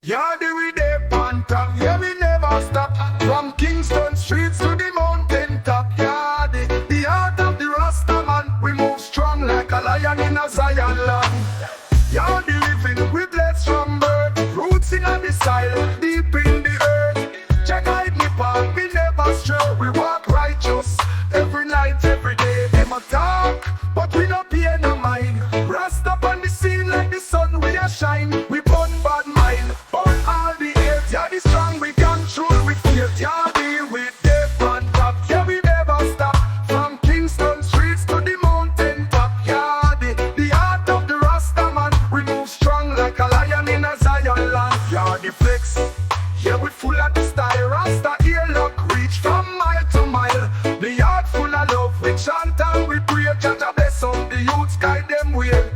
Yardie we dey on top, yeah we never stop. From Kingston streets to the mountain top. Yardie, the heart of the Rasta man. We move strong like a lion in a Zion land. Yardie living with blessed from birth. Roots in the soil, deep in the earth. Check out me path, we never stray. We walk righteous every night, every day. Them a talk, but we no pay no mind. Rasta on the scene like the sun we a shine. We burn bad mind, burn all the hate. Yardie strong, we control, we feel. Yardie with death on top, yeah we never stop. From Kingston streets to the mountain top. Yardie, the heart of the Rasta man. We move strong like a lion in a Zion land. Yardie flex, yeah we full of the style. Rasta ear luck reach from mile to mile. The heart full of love, we chant and we pray. Jah bless up the youths, guide them well.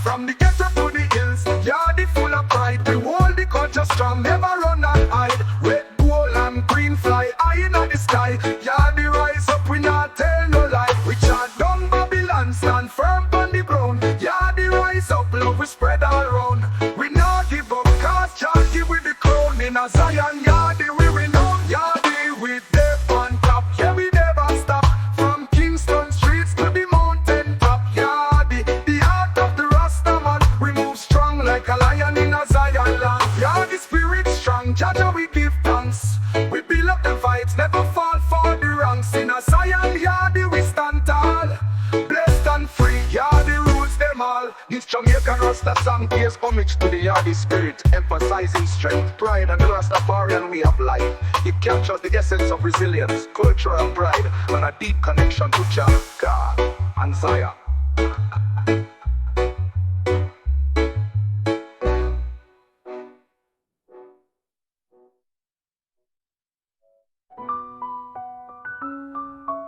From the ghetto to the hills, Yardie full of pride. We hold the culture strong, never run and hide. Red, gold and green fly high in the sky. Yardie rise up, we not tell no lie. We chant down Babylon, stand firm on the ground. Yardie rise up, love we spread all around. We not give up, cause Jah give with the crown. In a Zion, Yardie we renown. Yardie with death on top, yeah we never stop. From Kingston streets to the mountain top. Yardie, the heart of the Rasta man. We move strong like a lion in a Zion land. Yardie spirit strong, Jah we give thanks. We build up the vibes, never fall for the ranks. In a Zion, Yardie we stand tall. Blessed and free, Yardie rules them all. This Jamaican Rasta song pays homage to the Yardie spirit, emphasizing strength, pride and the Rastafarian way of life. It captures the essence of resilience, cultural pride, and a deep connection to Jah, God, and Zion.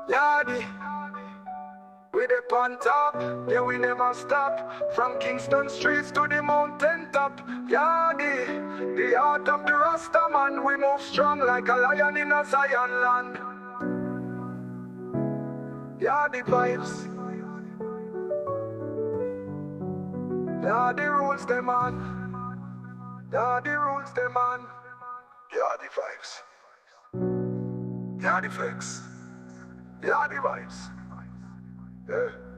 Yardie, we dey on top, yeah we never stop. From Kingston streets to the mountain top. Yardie, the heart of the Rasta man. We move strong like a lion in a Zion land. Yardie vibes, Yardie rules them on. Yardie rules them on. Yardie vibes, Yardie flex, Yardie vibes. Yeah.